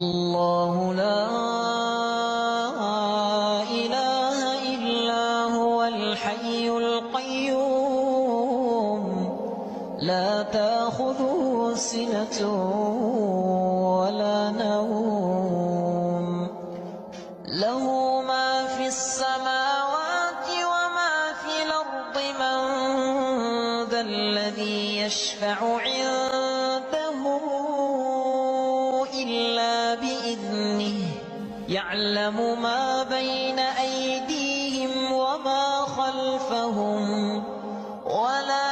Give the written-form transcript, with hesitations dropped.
الله لا إله إلا هو الحي القيوم لا تأخذه سنة ولا نوم له ما في السماوات وما في الأرض من ذا الذي يشفع عنده إلا بإذنه يعلم ما بين أيديهم وما خلفهم ولا